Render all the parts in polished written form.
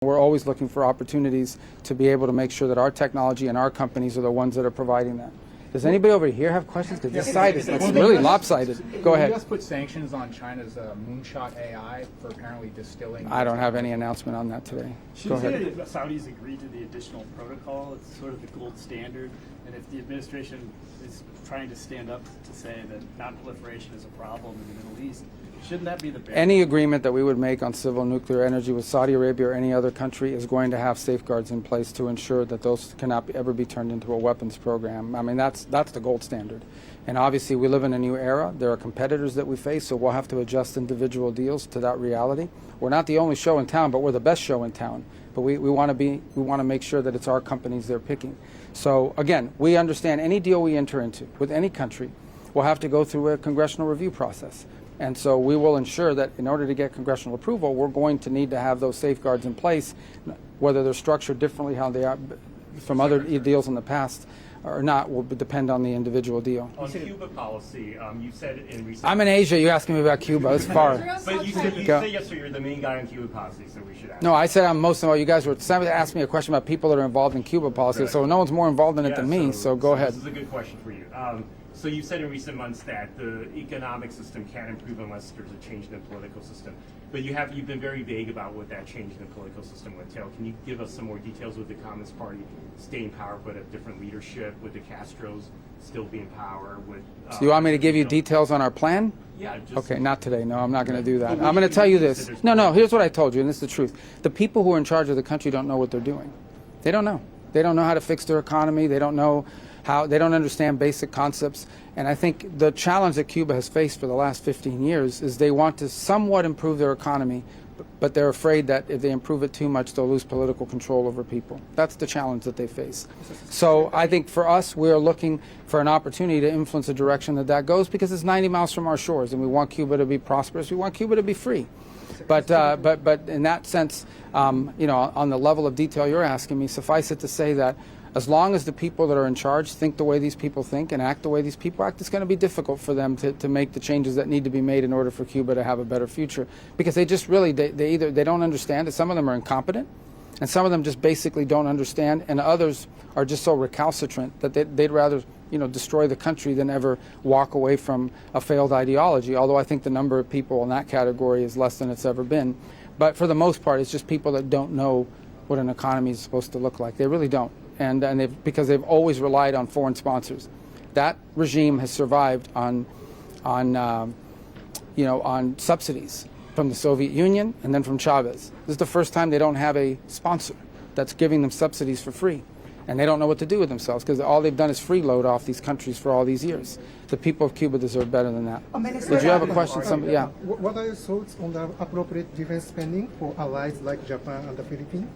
We're always looking for opportunities to be able to make sure that our technology and our companies are the ones that are providing that. Does anybody over here have questions? Because this side is really lopsided. Go ahead. The U.S. put sanctions on China's Moonshot AI for apparently distilling. I don't have any announcement on that today. Go ahead. If the Saudis agree to the additional protocol, it's sort of the gold standard. And if the administration is trying to stand up to say that non-proliferation is a problem in the Middle East, shouldn't that be the barrier? Any agreement that we would make on civil nuclear energy with Saudi Arabia or any other country is going to have safeguards in place to ensure that those cannot ever be turned into a weapons program. I mean, that's the gold standard. And obviously, we live in a new era. There are competitors that we face, so we'll have to adjust individual deals to that reality. We're not the only show in town, but we're the best show in town. But we want to make sure that it's our companies they're picking. So again, we understand any deal we enter into with any country will have to go through a congressional review process. And so we will ensure that in order to get congressional approval, we're going to need to have those safeguards in place, whether they're structured differently how they are from other deals in the past or not will depend on the individual deal. On Cuba policy, you said in recent... I'm in Asia. You're asking me about Cuba. It's far. But you said yesterday you're the main guy on Cuba policy, so we should ask. No, I said I'm most of all. You guys were asking me a question about people that are involved in Cuba policy, right. So no one's more involved in it than me, so go ahead. This is a good question for you. So you said in recent months that the economic system can't improve unless there's a change in the political system. But you've been very vague about what that change in the political system would entail. Can you give us some more details with the Communist Party staying in power but a different leadership, with the Castros still being in power? So you want me to give you details on our plan? Yeah. Okay, not today. No, I'm not going to do that. I'm going to tell you this. No, here's what I told you, and this is the truth. The people who are in charge of the country don't know what they're doing. They don't know. They don't know how to fix their economy. They don't know they don't understand basic concepts. And I think the challenge that Cuba has faced for the last 15 years is they want to somewhat improve their economy, but they're afraid that if they improve it too much, they'll lose political control over people. That's the challenge that they face. So I think for us, we are looking for an opportunity to influence the direction that goes, because it's 90 miles from our shores, and we want Cuba to be prosperous. We want Cuba to be free. But in that sense, on the level of detail you're asking me, suffice it to say that as long as the people that are in charge think the way these people think and act the way these people act, it's going to be difficult for them to make the changes that need to be made in order for Cuba to have a better future. Because they just really, they don't understand it. Some of them are incompetent, and some of them just basically don't understand, and others are just so recalcitrant that they'd rather destroy the country than ever walk away from a failed ideology, although I think the number of people in that category is less than it's ever been. But for the most part, it's just people that don't know what an economy is supposed to look like. They really don't. And because they've always relied on foreign sponsors. That regime has survived on subsidies from the Soviet Union and then from Chavez. This is the first time they don't have a sponsor that's giving them subsidies for free. And they don't know what to do with themselves, because all they've done is freeload off these countries for all these years. The people of Cuba deserve better than that. Did you have a question? Yeah. What are your thoughts on the appropriate defense spending for allies like Japan and the Philippines?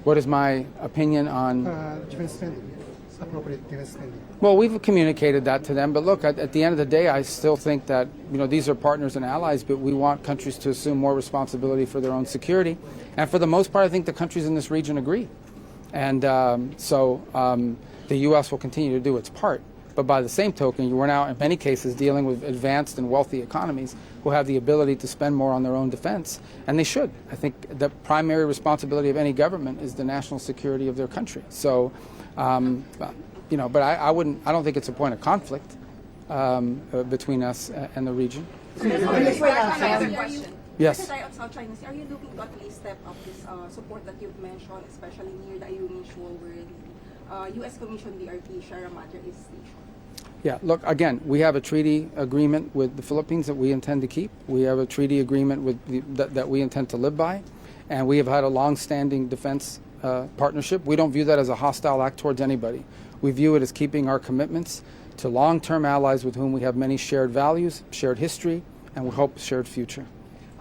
What is my opinion on defense spending, appropriate defense spending? Well, we've communicated that to them. But look, at the end of the day, I still think that these are partners and allies, but we want countries to assume more responsibility for their own security. And for the most part, I think the countries in this region agree. And so the U.S. will continue to do its part. But by the same token, we're now, in many cases, dealing with advanced and wealthy economies who have the ability to spend more on their own defense, and they should. I think the primary responsibility of any government is the national security of their country. So, but I don't think it's a point of conflict between us and the region. Yes. South China Sea, are you looking to at least step up this support that you've mentioned, especially near the Ayungin Shoal, where the U.S. Commission DRT Sierra Madre is stationed? Yeah, look, again, we have a treaty agreement with the Philippines that we intend to keep. We have a treaty agreement with that we intend to live by. And we have had a long-standing defense partnership. We don't view that as a hostile act towards anybody. We view it as keeping our commitments to long-term allies with whom we have many shared values, shared history, and we hope shared future.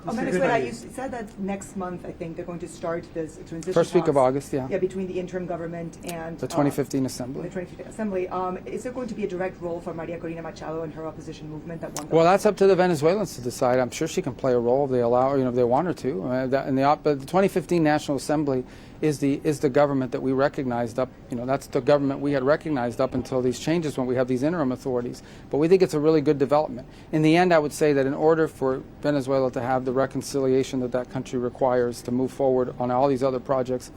Venezuela, you said that next month, I think, they're going to start this transition First week talks, of August, yeah. Yeah, between the interim government and the 2015 Assembly. The 2015 Assembly. Is there going to be a direct role for Maria Corina Machado and her opposition movement that one? Well, that's up to the Venezuelans to decide. I'm sure she can play a role if they allow, if they want her to. But the 2015 National Assembly is the government that we recognized up. That's the government we had recognized up until these changes when we have these interim authorities. But we think it's a really good development. In the end, I would say that in order for Venezuela to have the reconciliation that that country requires to move forward on all these other projects,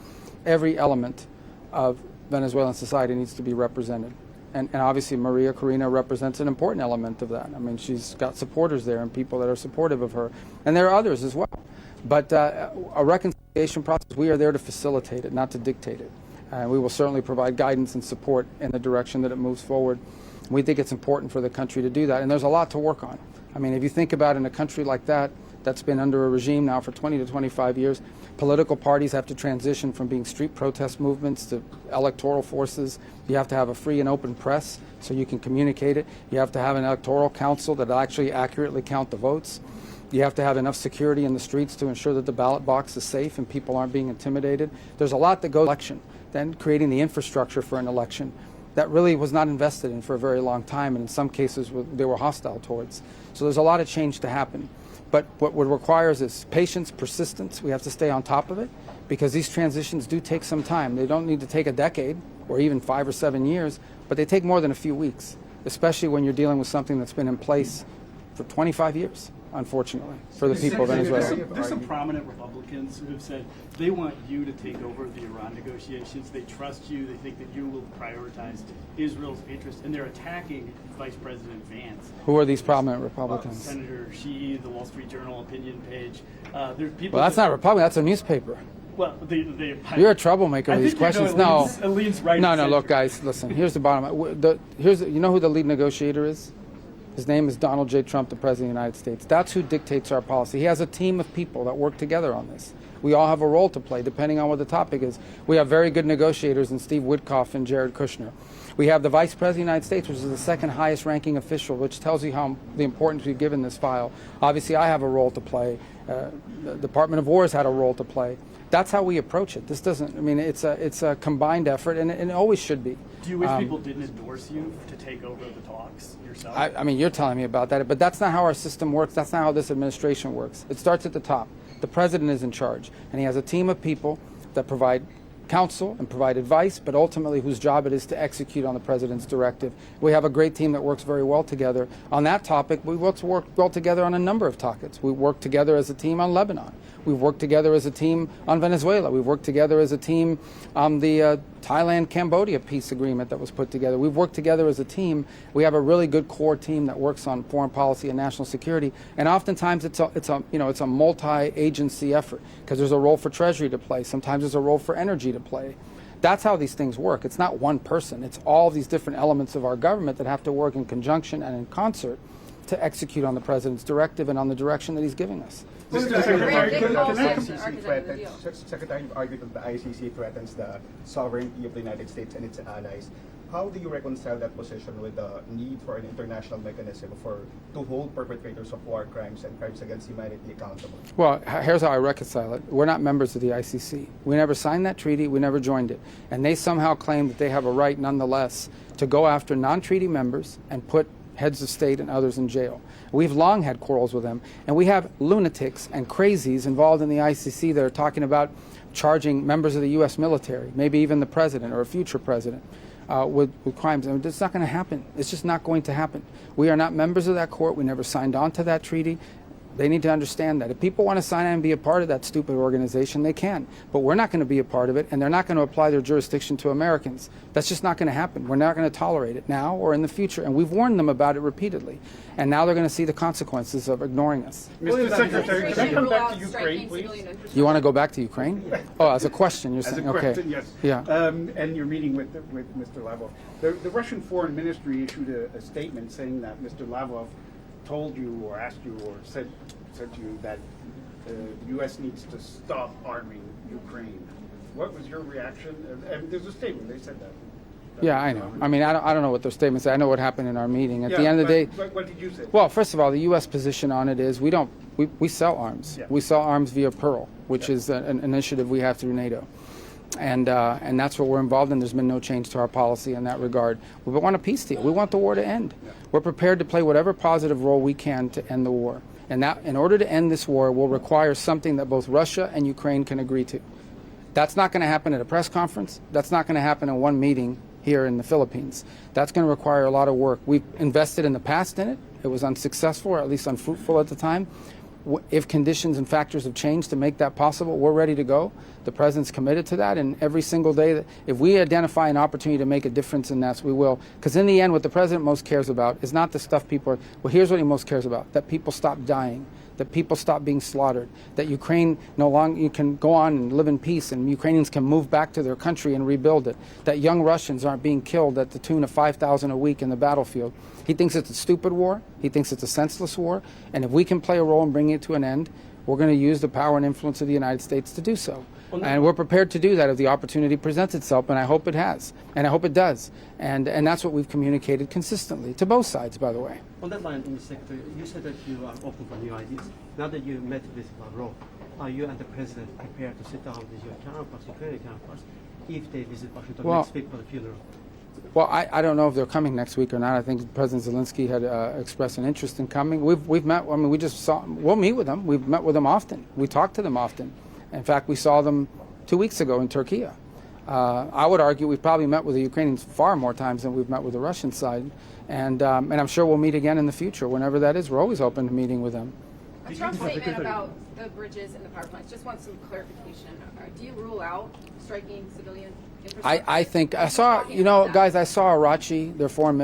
every element of Venezuelan society needs to be represented. And obviously Maria Corina represents an important element of that. I mean, she's got supporters there and people that are supportive of her. And there are others as well. But a reconciliation process, we are there to facilitate it, not to dictate it. And we will certainly provide guidance and support in the direction that it moves forward. We think it's important for the country to do that. And there's a lot to work on. I mean, if you think about in a country like that, that's been under a regime now for 20 to 25 years, political parties have to transition from being street protest movements to electoral forces. You have to have a free and open press so you can communicate it. You have to have an electoral council that actually accurately count the votes. You have to have enough security in the streets to ensure that the ballot box is safe and people aren't being intimidated. There's a lot that goes into election. Then creating the infrastructure for an election that really was not invested in for a very long time, and in some cases they were hostile towards. So there's a lot of change to happen. But what requires is patience, persistence. We have to stay on top of it because these transitions do take some time. They don't need to take a decade or even 5 or 7 years, but they take more than a few weeks, especially when you're dealing with something that's been in place for 25 years, unfortunately, for the people of Venezuela. There's some prominent Republicans who have said they want you to take over the Iran negotiations. They trust you. They think that you will prioritize Israel's interests, and they're attacking Vice President Vance. Who are these prominent Republicans? Senator Sheehy, the Wall Street Journal opinion page. There's people. Well, that's not Republican. That's a newspaper. Well, You're a troublemaker with these questions. No, right. no. Look, guys, listen. Here's the bottom line. You know who the lead negotiator is? His name is Donald J. Trump, the President of the United States. That's who dictates our policy. He has a team of people that work together on this. We all have a role to play, depending on what the topic is. We have very good negotiators in Steve Witkoff and Jared Kushner. We have the Vice President of the United States, which is the second highest ranking official, which tells you how the importance we've given this file. Obviously, I have a role to play. The Department of War has had a role to play. That's how we approach it. This doesn't, I mean, it's a combined effort, and it always should be. Do you wish people didn't endorse you to take over the talks yourself? I mean, you're telling me about that, but that's not how our system works. That's not how this administration works. It starts at the top. The president is in charge, and he has a team of people that provide counsel and provide advice, but ultimately whose job it is to execute on the president's directive. We have a great team that works very well together. On that topic, we work well together on a number of topics. We work together as a team on Lebanon. We've worked together as a team on Venezuela. We've worked together as a team on the Thailand-Cambodia peace agreement that was put together. We've worked together as a team. We have a really good core team that works on foreign policy and national security. And oftentimes it's a multi-agency effort because there's a role for Treasury to play. Sometimes there's a role for energy to play. That's how these things work. It's not one person. It's all these different elements of our government that have to work in conjunction and in concert to execute on the president's directive and on the direction that he's giving us. Secretary, you've argued that the ICC threatens the sovereignty of the United States and its allies. How do you reconcile that position with the need for an international mechanism to hold perpetrators of war crimes and crimes against humanity accountable? Well, here's how I reconcile it. We're not members of the ICC. We never signed that treaty. We never joined it. And they somehow claim that they have a right, nonetheless, to go after non-treaty members and put heads of state and others in jail. We've long had quarrels with them, and we have lunatics and crazies involved in the ICC that are talking about charging members of the U.S. military, maybe even the president or a future president, with crimes. I mean, it's not going to happen. It's just not going to happen. We are not members of that court. We never signed on to that treaty. They need to understand that. If people want to sign on and be a part of that stupid organization, they can. But we're not going to be a part of it, and they're not going to apply their jurisdiction to Americans. That's just not going to happen. We're not going to tolerate it now or in the future, and we've warned them about it repeatedly. And now they're going to see the consequences of ignoring us. Mr. Secretary, can I come back to Ukraine, please? You want to go back to Ukraine? Oh, as a question, you're saying? As a question, okay. yes. Yeah. And you're meeting with Mr. Lavrov. The Russian Foreign Ministry issued a statement saying that Mr. Lavrov told you or asked you or said to you that the U.S. needs to stop arming Ukraine. What was your reaction? And there's a statement. They said that. Yeah, I know. I mean, I don't know what their statements say. I know what happened in our meeting. At the end of the day, what did you say? Well, first of all, the U.S. position on it is we sell arms. Yeah. We sell arms via Pearl, which is an initiative we have through NATO. And that's what we're involved in. There's been no change to our policy in that regard. We want a peace deal. We want the war to end. Yeah. We're prepared to play whatever positive role we can to end the war. And that, in order to end this war, will require something that both Russia and Ukraine can agree to. That's not going to happen at a press conference. That's not going to happen in one meeting here in the Philippines. That's going to require a lot of work. We've invested in the past in it. It was unsuccessful, or at least unfruitful at the time. If conditions and factors have changed to make that possible, we're ready to go. The president's committed to that, and every single day, if we identify an opportunity to make a difference in that, we will. Because in the end, what the president most cares about is not the stuff people are, well, here's what he most cares about, that people stop dying, that people stop being slaughtered, that Ukraine no longer, you can go on and live in peace, and Ukrainians can move back to their country and rebuild it, that young Russians aren't being killed at the tune of 5,000 a week in the battlefield. He thinks it's a stupid war. He thinks it's a senseless war. And if we can play a role in bringing it to an end, we're going to use the power and influence of the United States to do so. And we're prepared to do that if the opportunity presents itself, and I hope it has, and I hope it does. And that's what we've communicated consistently, to both sides, by the way. On that line, Mr. Secretary, you said that you are open for new ideas. Now that you met with Lavrov, are you and the President prepared to sit down with your counterparts, Ukrainian counterparts, if they visit Washington next week for the funeral? Well, I don't know if they're coming next week or not. I think President Zelensky had expressed an interest in coming. We've met. I mean, we'll meet with them. We've met with them often. We talk to them often. In fact, we saw them 2 weeks ago in Turkey. I would argue we've probably met with the Ukrainians far more times than we've met with the Russian side, and I'm sure we'll meet again in the future, whenever that is. We're always open to meeting with them. A Trump statement about the bridges and the power plants. Just want some clarification. Do you rule out striking civilian infrastructure? I think I saw, guys, I saw Arachi, their foreign